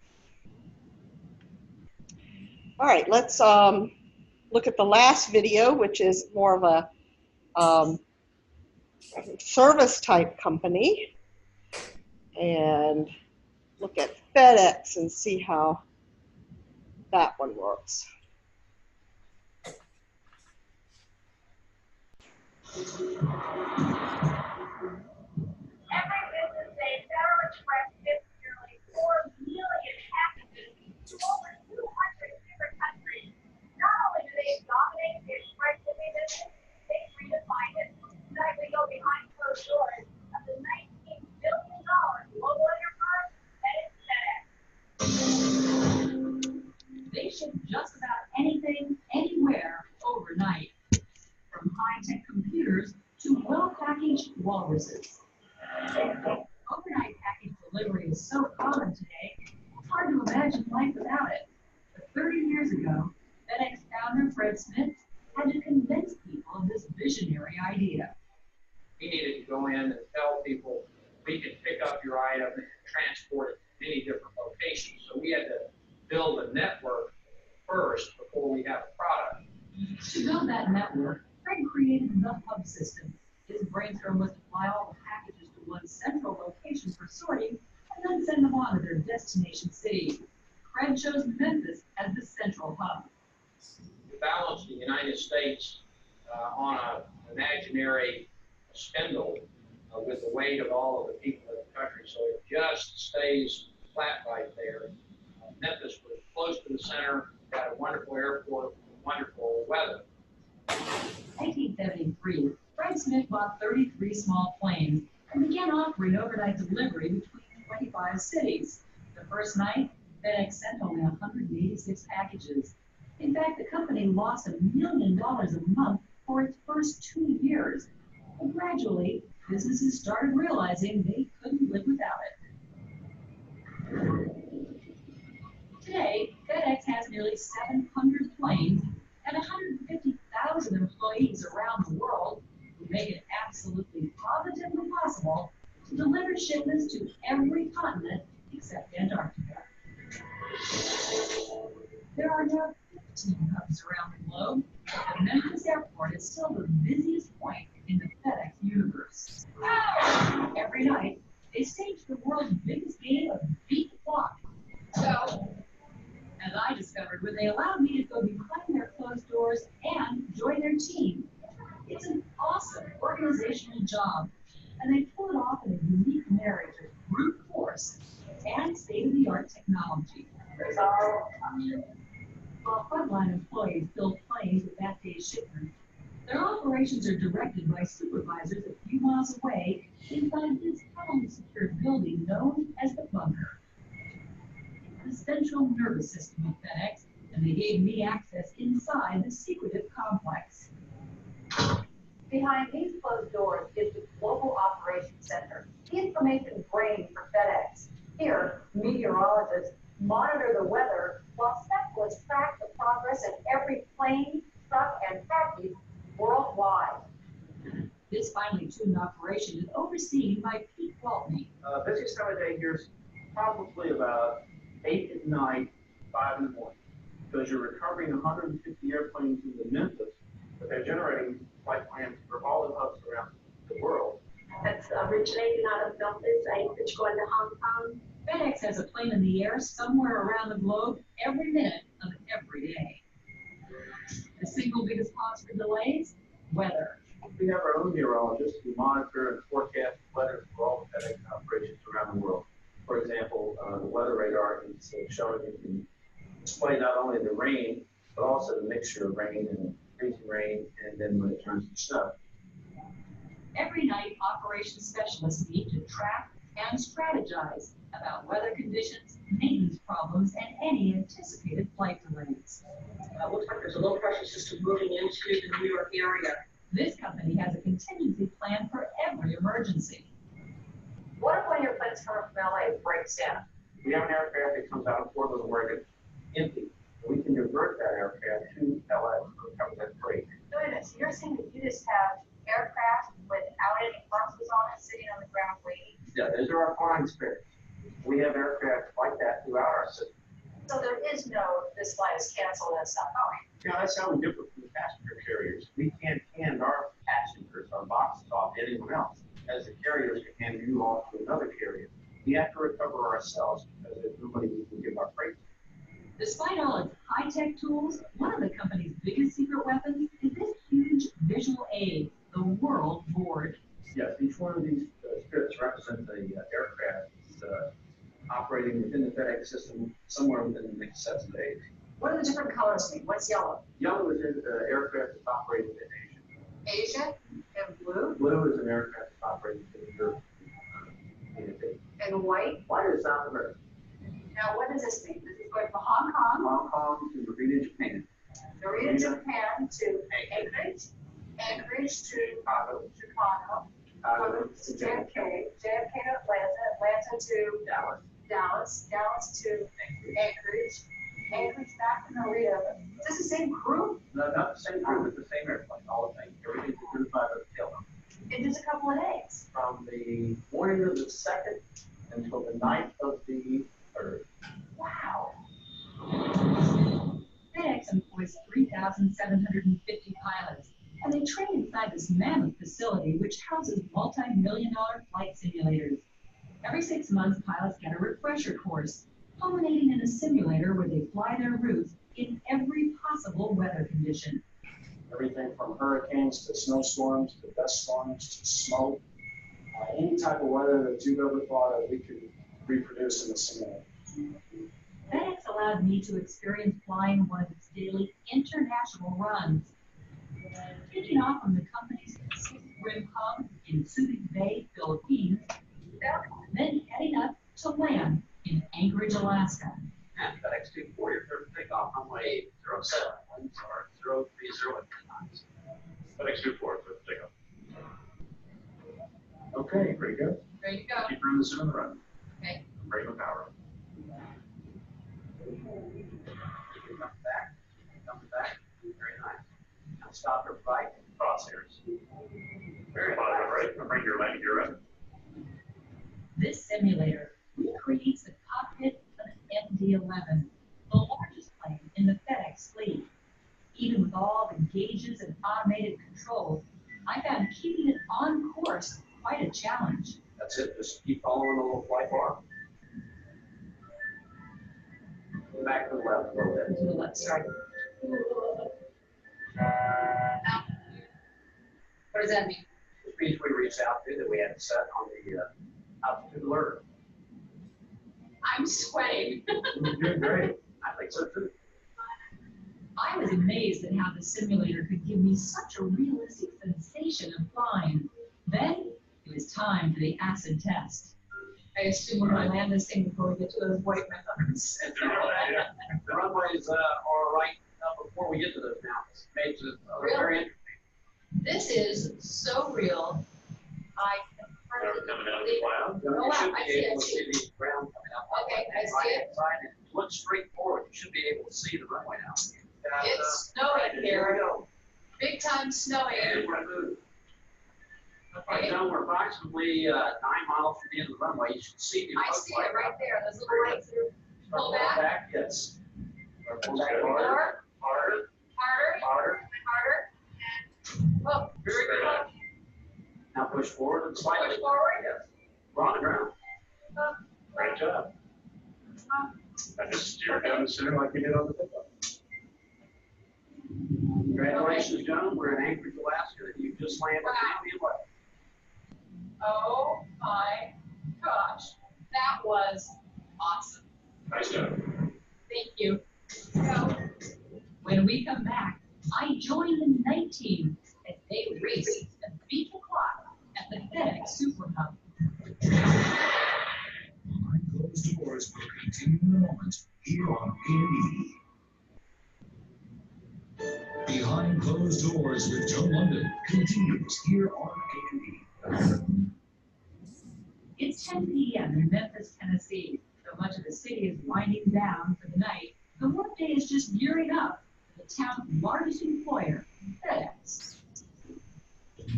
All right, let's look at the last video, which is more of a service type company, and look at FedEx and see how that one works. Every business day, Federal Express ships nearly 4 million packages to over 200 different countries. Not only do they dominate the express shipping business, they redefine it. Tonight we go behind closed doors of the $19 billion global enterprise that is FedEx. They ship just about anything, anywhere, overnight. From high-tech computers to well-packaged walruses. Overnight package delivery is so common today, it's hard to imagine life without it. But 30 years ago, FedEx founder Fred Smith had to convince people of this visionary idea. We needed to go in and tell people we could pick up your item and transport it to many different locations. So we had to build a network first before we have a product. To build that network, Fred created the hub system. His brainstorm was to fly all the packages to one central location for sorting and then send them on to their destination city. Fred chose Memphis as the central hub. To balance the United States on an imaginary spindle with the weight of all of the people in the country, so it just stays flat right there. Memphis was close to the center, got a wonderful airport, wonderful weather. 1973, Fred Smith bought 33 small planes and began offering overnight delivery between 25 cities. The first night, FedEx sent only 186 packages. In fact, the company lost $1 million a month for its first 2 years. But gradually, businesses started realizing they couldn't live without it. Today, FedEx has nearly 700 planes and 150,000 employees around the world who make it absolutely positively possible to deliver shipments to every continent except Antarctica. There are now 15 hubs around the globe, but Memphis Airport is still the busiest point in the FedEx universe. Every night, they stage the world's biggest game of beat the clock. So, as I discovered when they allowed me to go behind their closed doors and join their team. It's an awesome organizational job, and they pull it off in a unique marriage of brute force and state-of-the-art technology. While frontline employees build planes with that day's shipment, Their operations are directed by supervisors a few miles away inside this highly secure building known as the bunker. The central nervous system of FedEx, and they gave me access inside the secretive complex. Behind these closed doors is the Global Operations Center, the information brain for FedEx. Here, meteorologists monitor the weather while specialists track the progress of every plane, truck, and package worldwide. This finely tuned operation is overseen by Pete Waltney. Busiest time of day here is probably about 8 at night, 5 in the morning, because you're recovering 150 airplanes into Memphis, but they're generating flight plans for all the hubs around the world. That's originating out of Memphis, Anchorage, going to Hong Kong. FedEx has a plane in the air somewhere around the globe every minute of every day. The single biggest cause for delays? Weather. We have our own meteorologists who monitor and forecast weather for all FedEx operations around the world. For example, the weather radar is showing it can display not only the rain, but also the mixture of rain and freezing rain, and then when it turns to snow. Every night, operations specialists meet to track and strategize about weather conditions, maintenance problems, and any anticipated flight delays. Looks like there's a low pressure system moving into the New York area. This company has a contingency plan for every emergency. What if one of your planes coming from LA breaks down? We have an aircraft that comes out of Portland, Oregon, empty. We can divert that aircraft to LA to recover that freight. Wait a minute, so you're saying that you just have aircraft without any buses on it sitting on the ground waiting? Yeah, those are our flying spares. We have aircraft like that throughout our system. So there is no, this flight is canceled and it's not going. Yeah, that's how we differ from the passenger carriers. We can't hand our passengers, our boxes off to anyone else, as the carriers can hand you off to another carrier. We have to recover ourselves because there's nobody we can give our freight to. Despite all its high-tech tools, one of the company's biggest secret weapons is this huge visual aid, the World Board. Yes, each one of these strips represents an aircraft that's operating within the FedEx system somewhere within the next 7 days. What do the different colors mean? What's yellow? Yellow is an aircraft that's operating in Asia. Asia. And blue. Blue is an aircraft that's operating in Europe. And white. White is South America. Now what does this mean? This is going from Hong Kong, Hong Kong to Narita, Japan. Narita, Japan to Anchorage, Anchorage to Chicago, to JFK, JFK to Atlanta, Atlanta to Dallas, Dallas to Anchorage, Anchorage back to Narita. Is this the same crew? No, not the same crew, but the same airplane, all the same. Everything's approved by the tail number. In just a couple of days. From the morning of the 2nd until the night of the 3rd. Wow. FedEx employs 3,750 pilots, and they train inside this mammoth facility, which houses multi-million-dollar flight simulators. Every 6 months, pilots get a refresher course, culminating in a simulator where they fly their routes in every possible weather condition. Everything from hurricanes to snowstorms to dust storms to smoke. Any type of weather that you've ever thought of, we could reproduce in the simulator. FedEx allowed me to experience flying one of its daily international runs. Taking off from the company's 6th Rim hub in Subic Bay, Philippines, then heading up to land in Anchorage, Alaska. And FedEx 240, your third takeoff runway 07, winds are 030 at times. FedEx 240, third takeoff. Okay, ready to go? Ready to go. Keep room to sit on the run. Okay. Break the power up. Come back. Come back. Very nice. Now stop your flight. Crosshairs. Very nice. Right. Bring your landing gear up. This simulator recreates the cockpit of an MD-11, the largest plane in the FedEx fleet. Even with all the gauges and automated controls, I found keeping it on course quite a challenge. That's it. Just keep following the little flight bar. Back to the left a little bit. To the left, sorry. What does that mean? Which means we reached altitude that we had set on the altitude alert. I'm sweating. You're doing great. I think so too. I was amazed at how the simulator could give me such a realistic sensation of flying. Then it was time for the acid test. I assume we're going to land this thing before we get to those white mountains. The runways are right before we get to those mountains. Makes it very interesting. This is so real. I can hardly believe it. Oh, wow, I see it. You should be able to see the ground coming up. Okay, I see Right it. inside it. Look straight forward. You should be able to see the runway now. It's snowing Here we here. go. Big time snowing. And we're moving. Okay. Right now, we're approximately 9 miles from the end of the runway. You should see the I see it right there. Those little lights are pull Pull back. yes. Pull More. back harder, harder, Harder. harder. Harder. Oh, Very good. Now push forward and slightly. push forward. Yes. We're on the ground. Great job. I just steered down the center like we did on the pickup. Congratulations, gentlemen. We're in Anchorage, Alaska. You just landed. Wow. Oh my gosh. That was awesome. Nice job. Thank you. So, when we come back, I join the night team as they race and beat the clock at the FedEx Super Hub. Behind closed doors will continue in a moment here on A&E. Behind closed doors with Joe London continues here on A&E. It's 10 p.m. in Memphis, Tennessee. So much of the city is winding down for the night. The workday is just gearing up for the town's largest employer, FedEx.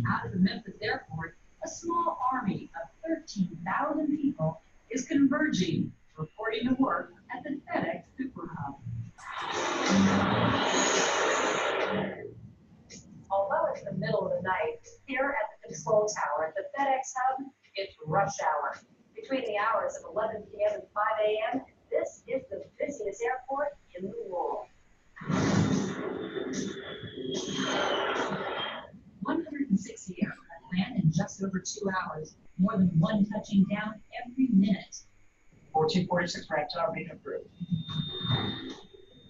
Out of the Memphis airport, a small army of 13,000 people is converging, reporting to work at the FedEx Super Hub. Although it's the middle of the night, here at the control tower at the FedEx Hub, it's rush hour. Between the hours of 11 p.m. and 5 a.m., this is the busiest airport in the world. 160 aircraft land in just over 2 hours, more than one touching down every minute. 1446 wraps out being approved.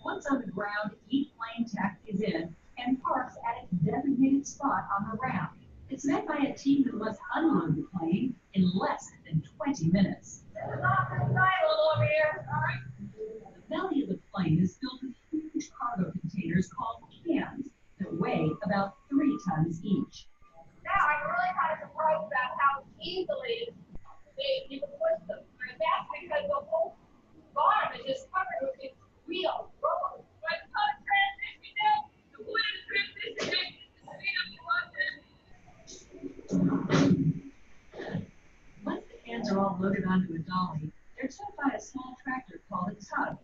Once on the ground, each plane taxis in and parks at its designated spot on the ramp. It's met by a team that must unload the plane in less than 20 minutes. over here. All right. The belly of the plane is filled with huge cargo containers called cans that weigh about 3 tons each. Now I'm really kind of surprised about how easily you can push them. And that's because the whole bottom is just covered with these wheels. But it's not a transition yet. The point of the transition is to speed up the process. Once the cans are all loaded onto a dolly, they're towed by a small tractor called a tug.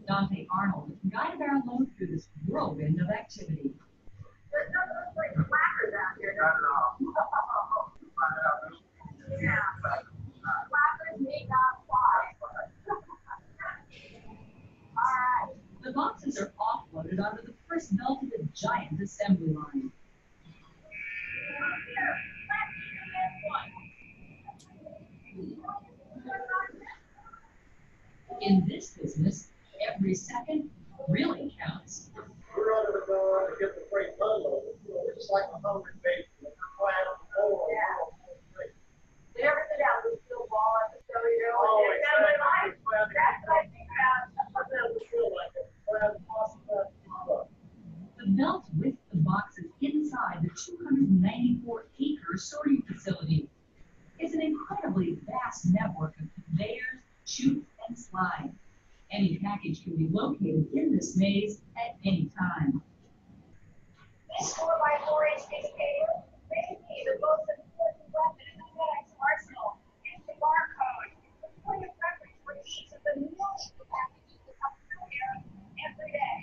Dante Arnold guided our load through this whirlwind of activity. There's no like flappers out here. Yeah. Flappers may not fly. All right. The boxes are offloaded onto the first belt of the giant assembly line. Here, let's do this one. In this business, every second really counts. We're under the door to get the freight unloaded. We're just like a hungry baby. We're flat on the floor. Did you ever sit down with a steel ball at the cellular? Oh, Assembly line? exactly. That's what I think about. It feel like it. Flat across the The belt with the boxes inside the 294-acre sorting facility. It's an incredibly vast network of conveyors, chutes, and slides. Any package can be located in this maze at any time. This 4x4-inch excavator may be the most important weapon in the FedEx arsenal. It's the barcode. The point of reference for each of the millions of packages that come through here every day.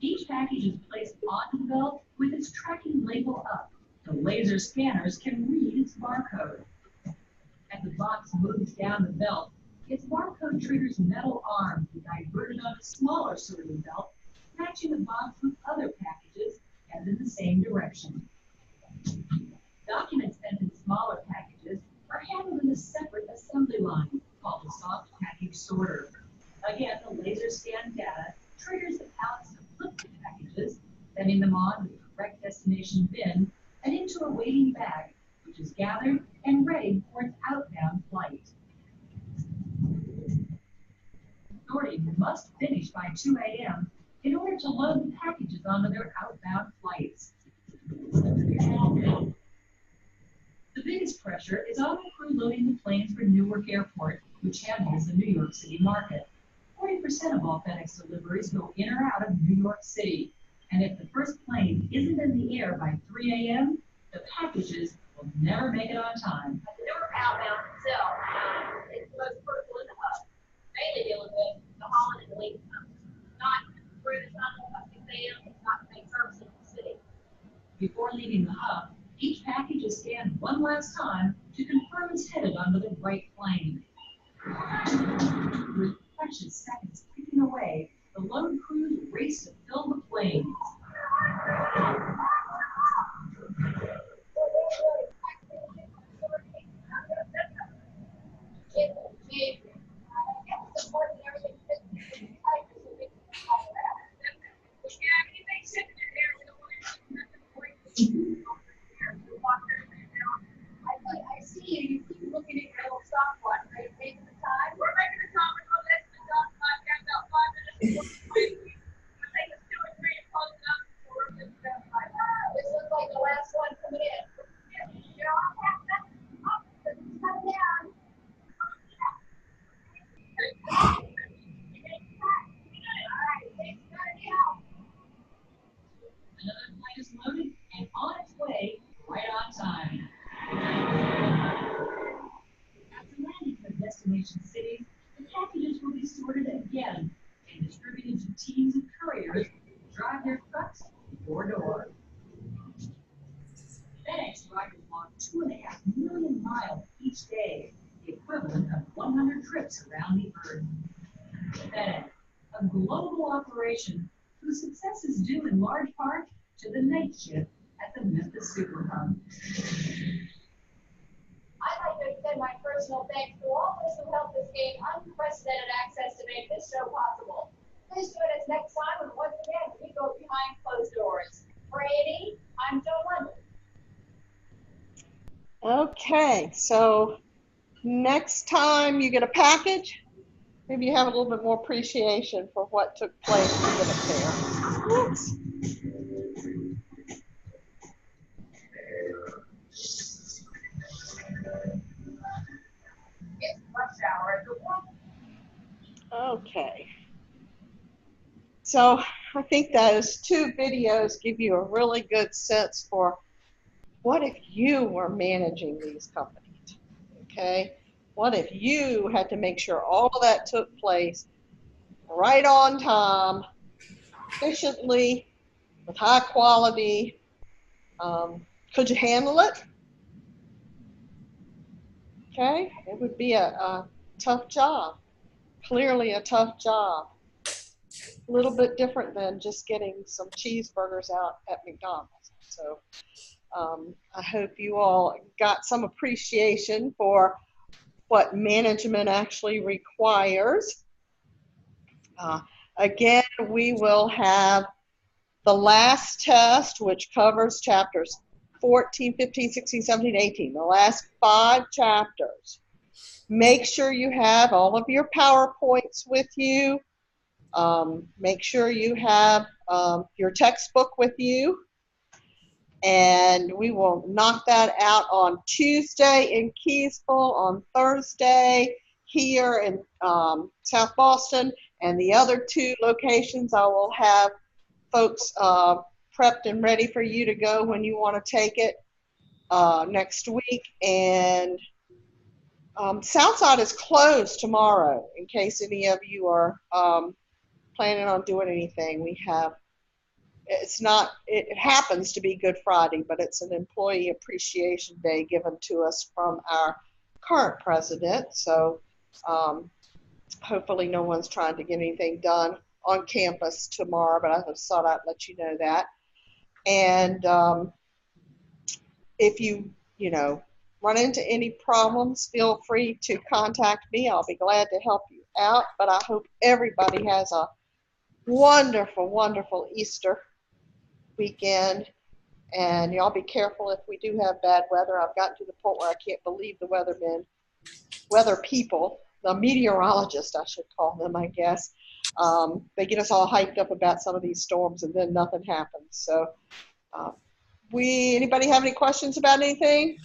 Each package is placed onto the belt with its tracking label up. The laser scanners can read its barcode. As the box moves down the belt, its barcode triggers metal arms that divert it on a smaller sorting belt, matching the box with other packages and in the same direction. Documents sent in smaller packages are handled in a separate assembly line called the soft package sorter. Again, the laser scan data triggers the pallet sending them on to the correct destination bin and into a waiting bag, which is gathered and ready for its outbound flight. Sorting must finish by 2 a.m. in order to load the packages onto their outbound flights. The biggest pressure is on the crew loading the planes for Newark Airport, which handles the New York City market. 40% of all FedEx deliveries go in or out of New York City. And if the first plane isn't in the air by 3 a.m., the packages will never make it on time. The Newark outbound itself is the most critical in the hub, mainly dealing with the Holland and the Lincoln hubs. Not through the tunnel at 6 a.m., it's not the main service in the city. Before leaving the hub, each package is scanned one last time to confirm it's headed onto the right plane. With precious seconds ticking away, the load crews race to fill the planes. I see you. You keep looking at your little stopwatch. Are you taking the time? We're making the time. We're going to let the dog five down about 5 minutes. I think it's 2 or 3 and close it up. So we're good to go. This looks like the last one coming in. You know, I'll have that. Come down. All right. Thanks for the help. Another plane is loaded and on its way right on time. After landing for destination cities, the packages will be sorted again and distributed to teams of couriers who drive their trucks door to door. FedEx riders walk 2.5 million miles each day, the equivalent of 100 trips around the Earth. FedEx, a global operation whose success is due in large part to the night shift at the Memphis Super Hub. I'd like to extend my personal thanks to all those who helped us gain unprecedented access to make this show possible. Please join us next time, and once again, we go behind closed doors. For A&E, I'm Joe London. Okay, so next time you get a package, maybe you have a little bit more appreciation for what took place to get it there. Whoops. It's rush hour at the one. Okay. So I think those 2 videos give you a really good sense for what if you were managing these companies, okay? What if you had to make sure all of that took place right on time, efficiently, with high quality? Could you handle it? Okay, it would be a tough job, clearly a tough job. A little bit different than just getting some cheeseburgers out at McDonald's. So I hope you all got some appreciation for what management actually requires. Again, we will have the last test, which covers chapters 14, 15, 16, 17, 18, the last 5 chapters. Make sure you have all of your PowerPoints with you. Make sure you have your textbook with you. And we will knock that out on Tuesday in Keysville, on Thursday here in South Boston, and the other 2 locations I will have folks prepped and ready for you to go when you want to take it next week. And Southside is closed tomorrow in case any of you are planning on doing anything. We have, it happens to be Good Friday, but it's an employee appreciation day given to us from our current president. So hopefully no one's trying to get anything done on campus tomorrow, but I just thought I'd let you know that. And if you run into any problems, feel free to contact me. I'll be glad to help you out. But I hope everybody has a wonderful, wonderful Easter. weekend. And y'all be careful if we do have bad weather. I've gotten to the point where I can't believe the weather people, the meteorologists, I should call them, I guess. They get us all hyped up about some of these storms, and then nothing happens. So, anybody have any questions about anything?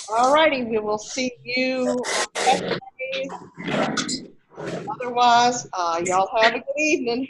All righty, we will see you on Saturdays. Otherwise, y'all have a good evening.